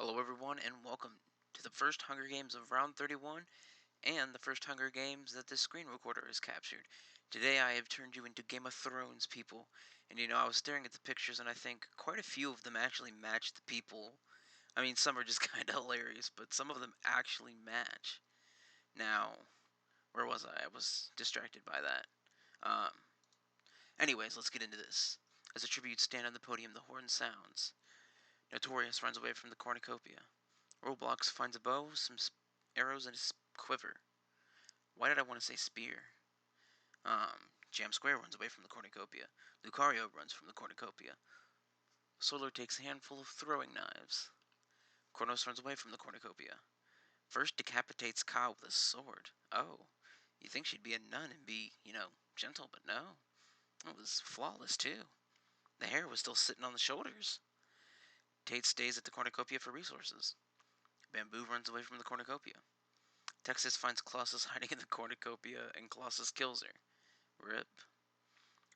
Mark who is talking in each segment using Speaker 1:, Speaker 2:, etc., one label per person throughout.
Speaker 1: Hello everyone and welcome to the first Hunger Games of Round 31 and the first Hunger Games that this screen recorder has captured. Today I have turned you into Game of Thrones people, and I was staring at the pictures and I think quite a few of them actually match the people. I mean, some are just kind of hilarious, but some of them actually match. Now, where was I? I was distracted by that. Um, Anyways, let's get into this. As the tributes stand on the podium, the horn sounds. Notorious runs away from the cornucopia. Roblox finds a bow, some arrows, and a quiver. Why did I want to say spear? Jam Square runs away from the cornucopia. Lucario runs from the cornucopia. Solar takes a handful of throwing knives. Kronos runs away from the cornucopia. First decapitates Ka with a sword. Oh, you think she'd be a nun and be, gentle, but no. It was flawless, too. The hair was still sitting on the shoulders. Tate stays at the cornucopia for resources. Bamboo runs away from the cornucopia. Texas finds Colossus hiding in the cornucopia, and Colossus kills her. Rip.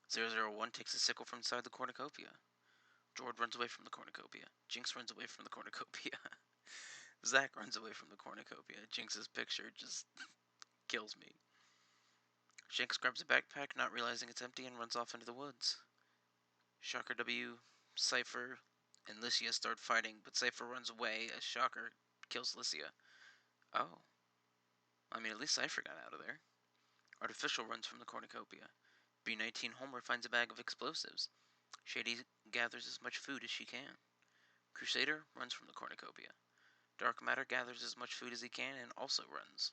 Speaker 1: 001 takes a sickle from inside the cornucopia. Jord runs away from the cornucopia. Jinx runs away from the cornucopia. Zack runs away from the cornucopia. Jinx's picture just kills me. Shanks grabs a backpack, not realizing it's empty, and runs off into the woods. Shocker W, Cypher, and Lycia start fighting, but Cypher runs away as Shocker kills Lycia. Oh. I mean, at least Cypher got out of there. Artificial runs from the cornucopia. B-19 Homer finds a bag of explosives. Shady gathers as much food as she can. Crusader runs from the cornucopia. Dark Matter gathers as much food as he can and also runs.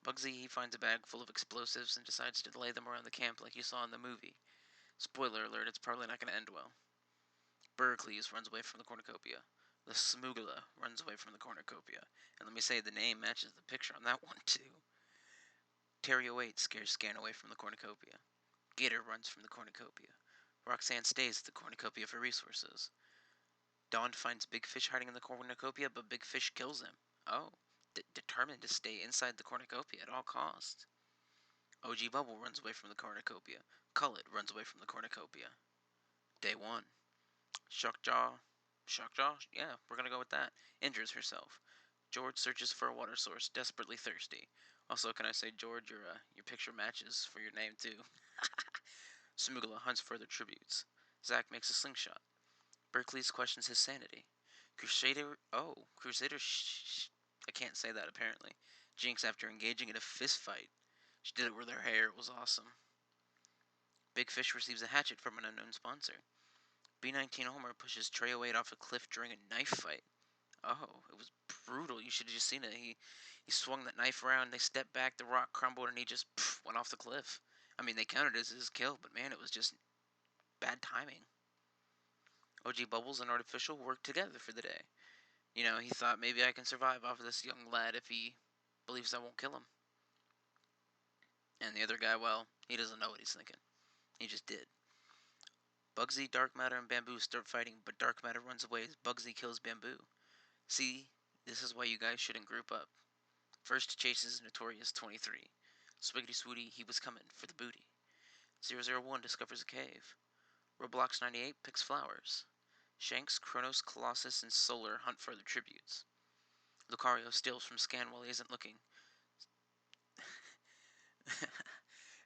Speaker 1: Bugsy, he finds a bag full of explosives and decides to lay them around the camp like you saw in the movie. Spoiler alert, it's probably not going to end well. Berkeley's runs away from the cornucopia. The Smoogala runs away from the cornucopia. And let me say, the name matches the picture on that one, too. Terry 08 scares Scan away from the cornucopia. Gator runs from the cornucopia. Roxanne stays at the cornucopia for resources. Dawn finds Big Fish hiding in the cornucopia, but Big Fish kills him. Oh, determined to stay inside the cornucopia at all costs. OG Bubble runs away from the cornucopia. Cullet runs away from the cornucopia. Day 1. Shockjaw? Yeah, we're gonna go with that. Injures herself. George searches for a water source, desperately thirsty. Also, can I say, George, your picture matches for your name, too. Smoogala hunts further tributes. Zack makes a slingshot. Berkeley's questions his sanity. Crusader, I can't say that apparently. Jinx after engaging in a fist fight. She did it with her hair, it was awesome. Big Fish receives a hatchet from an unknown sponsor. B-19 Homer pushes Trey 08 off a cliff during a knife fight. Oh, it was brutal. You should have just seen it. He swung that knife around, they stepped back, the rock crumbled, and he just went off the cliff. I mean, they counted it as his kill, but man, it was just bad timing. OG Bubbles and Artificial worked together for the day. He thought maybe I can survive off of this young lad if he believes I won't kill him. And the other guy, well, he doesn't know what he's thinking. He just did. Bugsy, Dark Matter, and Bamboo start fighting, but Dark Matter runs away as Bugsy kills Bamboo. See, this is why you guys shouldn't group up. First chases Notorious 23. Swiggity Swooty, he was coming for the booty. 001 discovers a cave. Roblox 98 picks flowers. Shanks, Kronos, Colossus, and Solar hunt for their tributes. Lucario steals from Scan while he isn't looking.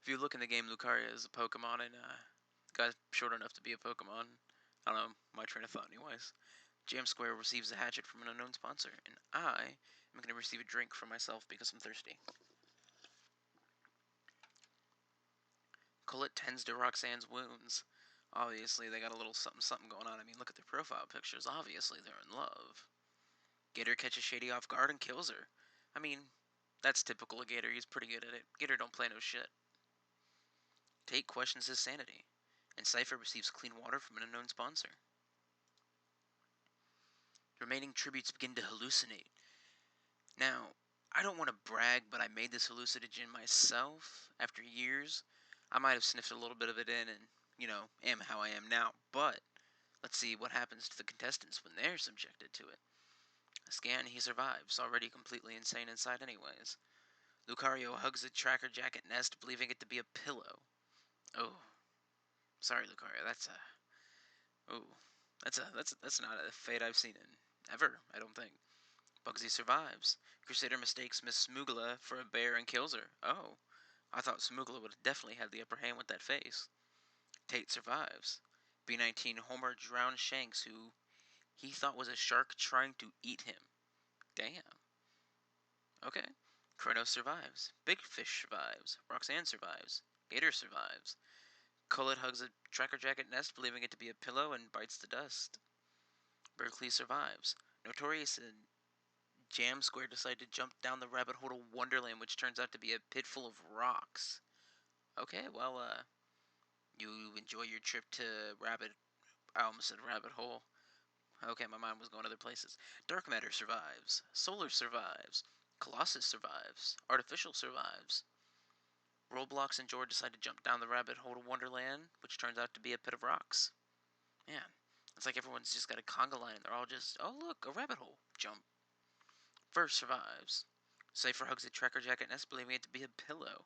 Speaker 1: If you look in the game, Lucario is a Pokemon, and the guy's short enough to be a Pokemon. I don't know, my train of thought anyways. Jam Square receives a hatchet from an unknown sponsor, and I am going to receive a drink for myself because I'm thirsty. Colette tends to Roxanne's wounds. Obviously, they got a little something going on. I mean, look at their profile pictures. Obviously, they're in love. Gator catches Shady off guard and kills her. I mean, that's typical of Gator. He's pretty good at it. Gator don't play no shit. Tate questions his sanity, and Cypher receives clean water from an unknown sponsor. The remaining tributes begin to hallucinate. Now, I don't want to brag, but I made this hallucinogen myself after years. I might have sniffed a little bit of it in and, am how I am now. But let's see what happens to the contestants when they're subjected to it. A scan, he survives, already completely insane inside anyways. Lucario hugs a tracker jacket nest, believing it to be a pillow. Oh, sorry, Lucario. That's not a fate I've seen in ever, I don't think. Bugsy survives. Crusader mistakes Miss Smoogla for a bear and kills her. Oh, I thought Smoogla would have definitely had the upper hand with that face. Tate survives. B-19 Homer drowns Shanks, who he thought was a shark trying to eat him. Damn. Okay. Kronos survives. Big Fish survives. Roxanne survives. Gator survives. Cullet hugs a tracker jacket nest, believing it to be a pillow, and bites the dust. Berkeley survives. Notorious and Jam Square decide to jump down the rabbit hole to Wonderland, which turns out to be a pit full of rocks. Okay, well, you enjoy your trip to Rabbit. I almost said Rabbit Hole. Okay, my mind was going other places. Dark Matter survives. Solar survives. Colossus survives. Artificial survives. Roblox and George decide to jump down the rabbit hole to Wonderland, which turns out to be a pit of rocks. Man, it's like everyone's just got a conga line and they're all just, oh look, a rabbit hole. Jump. First survives. Cypher hugs a tracker jacket nest, believing it to be a pillow.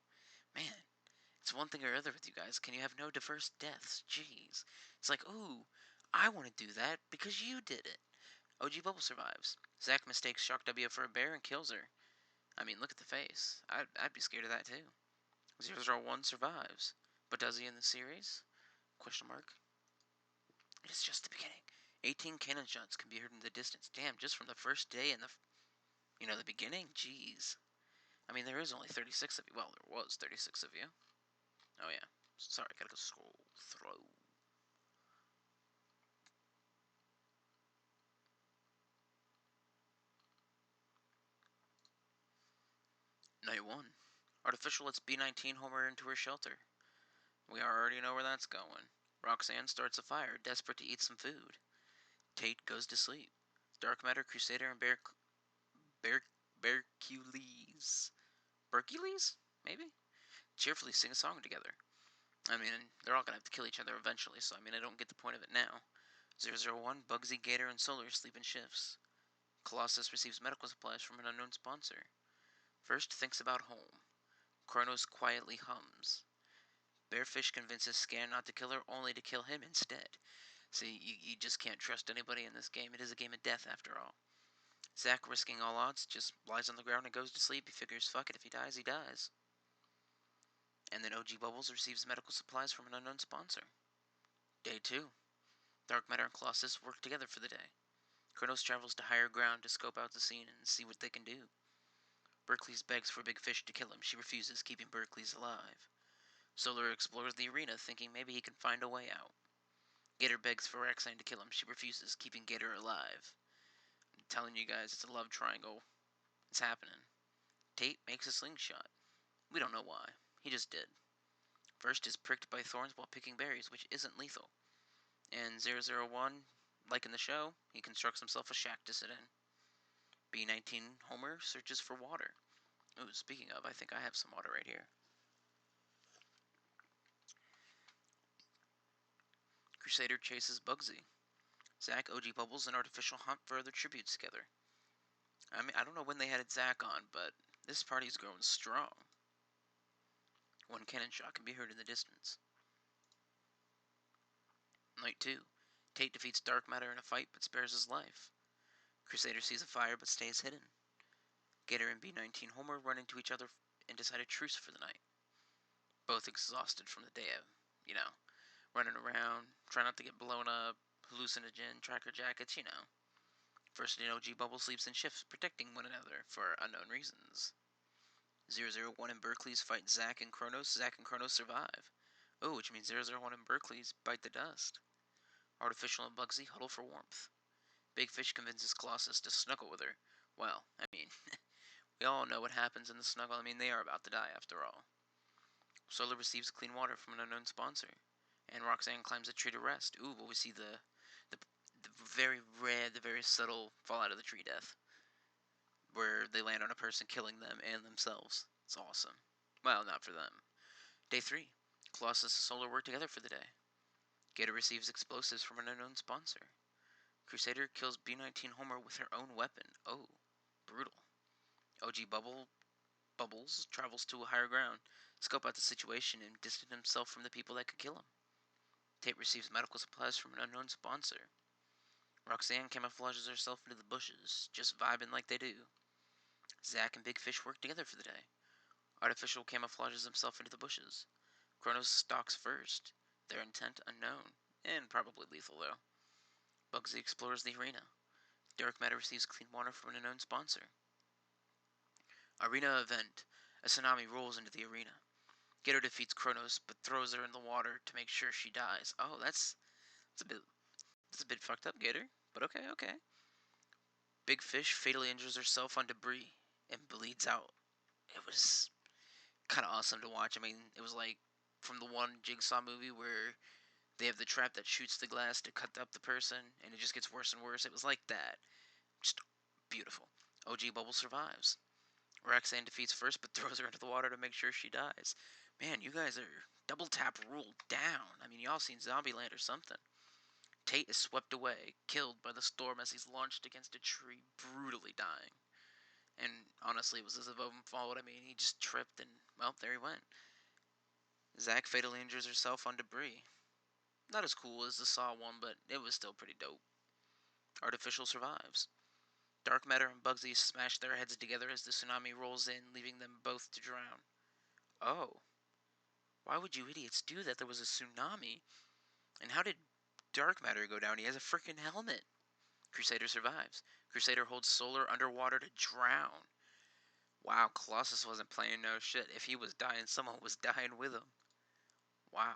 Speaker 1: Man, it's one thing or other with you guys. Can you have no diverse deaths? Jeez. It's like, ooh, I want to do that because you did it. OG Bubble survives. Zack mistakes Shark W for a bear and kills her. I mean, look at the face. I'd be scared of that too. 001 survives. But does he in the series? Question mark. It is just the beginning. 18 cannon shots can be heard in the distance. Damn, just from the first day in the beginning? Jeez. I mean, there is only 36 of you. Well, there was 36 of you. Oh, yeah. Sorry, gotta go scroll through. Night 1. Artificial lets B-19 Homer into her shelter. We already know where that's going. Roxanne starts a fire, desperate to eat some food. Tate goes to sleep. Dark Matter, Crusader, and Bear, Bercules. Bercules? Maybe? Cheerfully sing a song together. I mean, they're all gonna have to kill each other eventually, so I don't get the point of it now. 001, Bugsy, Gator, and Solar sleep in shifts. Colossus receives medical supplies from an unknown sponsor. First thinks about home. Kronos quietly hums. Bearfish convinces Scan not to kill her, only to kill him instead. See, you just can't trust anybody in this game. It is a game of death, after all. Zack, risking all odds, just lies on the ground and goes to sleep. He figures, fuck it, if he dies, he dies. And then OG Bubbles receives medical supplies from an unknown sponsor. Day 2. Dark Matter and Colossus work together for the day. Kronos travels to higher ground to scope out the scene and see what they can do. Berkeley's begs for Big Fish to kill him. She refuses, keeping Berkeley's alive. Solar explores the arena, thinking maybe he can find a way out. Gator begs for Roxanne to kill him. She refuses, keeping Gator alive. I'm telling you guys, it's a love triangle. It's happening. Tate makes a slingshot. We don't know why. He just did. First is pricked by thorns while picking berries, which isn't lethal. And 001, like in the show, he constructs himself a shack to sit in. B-19 Homer searches for water. Ooh, speaking of, I think I have some water right here. Crusader chases Bugsy. Zack, OG Bubbles, and Artificial hunt for other tributes together. I mean, I don't know when they had Zack on, but this party's growing strong. One cannon shot can be heard in the distance. Night 2. Tate defeats Dark Matter in a fight, but spares his life. Crusader sees a fire, but stays hidden. Gator and B-19 Homer run into each other and decide a truce for the night. Both exhausted from the day of, running around, trying not to get blown up, hallucinogen, tracker jackets. First in OG Bubble sleeps in shifts, protecting one another for unknown reasons. 001 and Berkeley's fight Zack and Kronos. Zack and Kronos survive. Oh, which means 001 and Berkeley's bite the dust. Artificial and Bugsy huddle for warmth. Big Fish convinces Colossus to snuggle with her. Well, we all know what happens in the snuggle. They are about to die after all. Solar receives clean water from an unknown sponsor. And Roxanne climbs a tree to rest. Ooh, but we see the very rare, the very subtle fall out of the tree death. Where they land on a person, killing them and themselves. It's awesome. Well, not for them. Day 3. Colossus and Solar work together for the day. Gator receives explosives from an unknown sponsor. Crusader kills B-19 Homer with her own weapon. Oh, brutal. OG Bubbles travels to a higher ground, scope out the situation, and distance himself from the people that could kill him. Tate receives medical supplies from an unknown sponsor. Roxanne camouflages herself into the bushes, just vibing like they do. Zack and Big Fish work together for the day. Artificial camouflages himself into the bushes. Kronos stalks first, their intent unknown, and probably lethal though. Bugsy explores the arena. Dark Matter receives clean water from an unknown sponsor. Arena event. A tsunami rolls into the arena. Gator defeats Kronos, but throws her in the water to make sure she dies. Oh, that's a bit fucked up, Gator. But okay, okay. Big Fish fatally injures herself on debris and bleeds out. It was kind of awesome to watch. I mean, it was like from the one Jigsaw movie where they have the trap that shoots the glass to cut up the person, and it just gets worse and worse. It was like that. Just beautiful. OG Bubble survives. Roxanne defeats first, but throws her into the water to make sure she dies. Man, you guys are double tap ruled down. I mean, y'all seen Zombieland or something. Tate is swept away, killed by the storm as he's launched against a tree, brutally dying. And honestly, it was his own fault. I mean, he just tripped and, well, there he went. Zack fatally injures herself on debris. Not as cool as the Saw one, but it was still pretty dope. Artificial survives. Dark Matter and Bugsy smash their heads together as the tsunami rolls in, leaving them both to drown. Oh, why would you idiots do that? There was a tsunami. And how did Dark Matter go down? He has a freaking helmet. Crusader survives. Crusader holds Solar underwater to drown. Wow, Colossus wasn't playing no shit. If he was dying, someone was dying with him. Wow.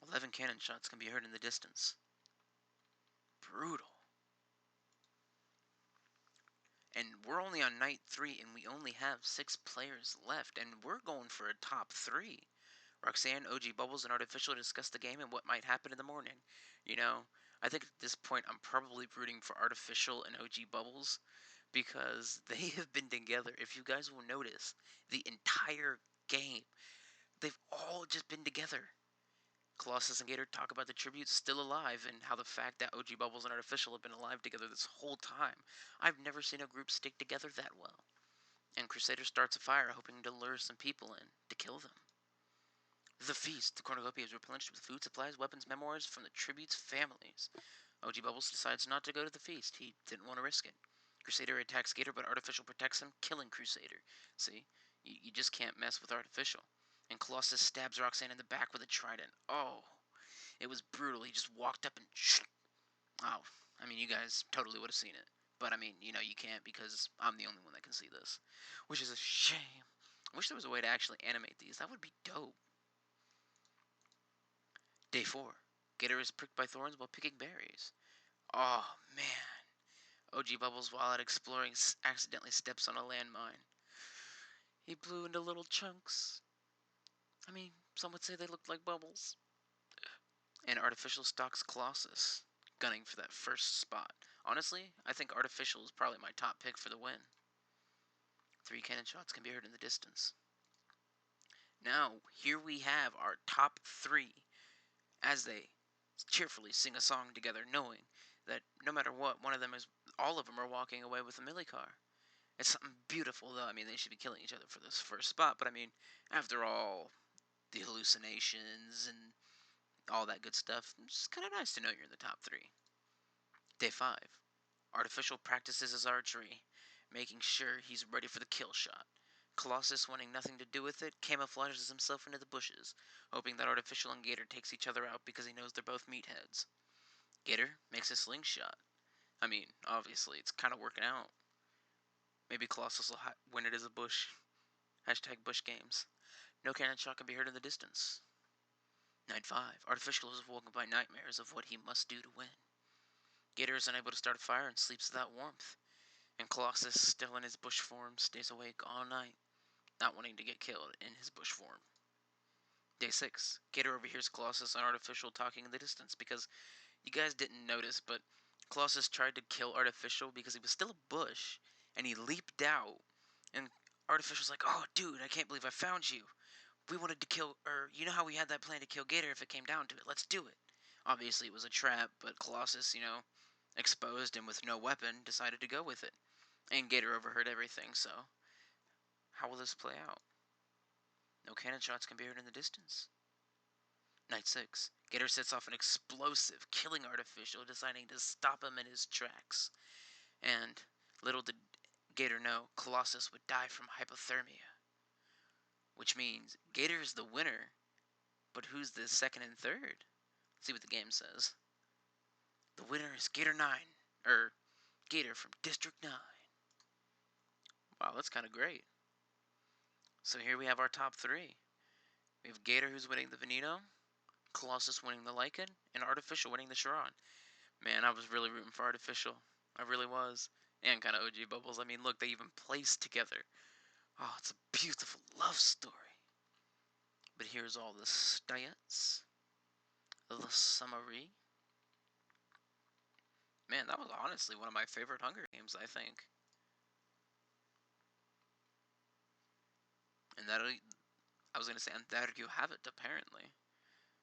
Speaker 1: 11 cannon shots can be heard in the distance. Brutal. And we're only on night 3, and we only have 6 players left, and we're going for a top 3. Roxanne, OG Bubbles, and Artificial discuss the game and what might happen in the morning. You know, I think at this point I'm probably rooting for Artificial and OG Bubbles because they have been together. If you guys will notice, the entire game, they've all just been together. Colossus and Gator talk about the tributes still alive and how the fact that OG Bubbles and Artificial have been alive together this whole time. I've never seen a group stick together that well. And Crusader starts a fire hoping to lure some people in to kill them. The feast. The cornucopia is replenished with food, supplies, weapons, memoirs from the tribute's families. OG Bubbles decides not to go to the feast. He didn't want to risk it. Crusader attacks Gator, but Artificial protects him, killing Crusader. See? You just can't mess with Artificial. And Colossus stabs Roxanne in the back with a trident. Oh, it was brutal. He just walked up and... Oh, I mean, you guys totally would have seen it. But, I mean, you know, you can't because I'm the only one that can see this. Which is a shame. I wish there was a way to actually animate these. That would be dope. Day 4. Gator is pricked by thorns while picking berries. Oh, man. OG Bubbles, while out exploring, accidentally steps on a landmine. He blew into little chunks. I mean, some would say they looked like bubbles. And Artificial stalks Colossus, gunning for that first spot. Honestly, I think Artificial is probably my top pick for the win. 3 cannon shots can be heard in the distance. Now, here we have our top 3 as they cheerfully sing a song together, knowing that no matter what, all of them are walking away with a millie car. It's something beautiful, though. I mean, they should be killing each other for this first spot, but I mean, after all, the hallucinations and all that good stuff, it's kind of nice to know you're in the top 3. Day 5. Artificial practices his archery, making sure he's ready for the kill shot. Colossus, wanting nothing to do with it, camouflages himself into the bushes, hoping that Artificial and Gator takes each other out because he knows they're both meatheads. Gator makes a slingshot. I mean, obviously, it's kind of working out. Maybe Colossus will win it as a bush. Hashtag bush games. No cannon shot can be heard in the distance. Night 5. Artificial is woken by nightmares of what he must do to win. Gator is unable to start a fire and sleeps without warmth. And Colossus, still in his bush form, stays awake all night, not wanting to get killed in his bush form. Day 6. Gator overhears Colossus and Artificial talking in the distance because you guys didn't notice, but Colossus tried to kill Artificial because he was still a bush, and he leaped out, and Artificial's like, oh, dude, I can't believe I found you. We wanted to kill, or you know how we had that plan to kill Gator if it came down to it. Let's do it. Obviously, it was a trap, but Colossus, exposed and with no weapon, decided to go with it. And Gator overheard everything, so how will this play out? No cannon shots can be heard in the distance. Night 6. Gator sets off an explosive, killing artificial, deciding to stop him in his tracks. And little did Gator know, Colossus would die from hypothermia. Which means Gator is the winner, but who's the second and third? Let's see what the game says. The winner is Gator 9, Gator from District 9. Wow, that's kind of great. So here we have our top three. We have Gator who's winning the Veneno, Colossus winning the Lycan, and Artificial winning the Chiron. Man, I was really rooting for Artificial. I really was. And kind of OG Bubbles. I mean, look, they even placed together. Oh, it's a beautiful love story. But here's all the stats. The summary. Man, that was honestly one of my favorite Hunger Games, I think. And that, I was going to say, and there you have it, apparently.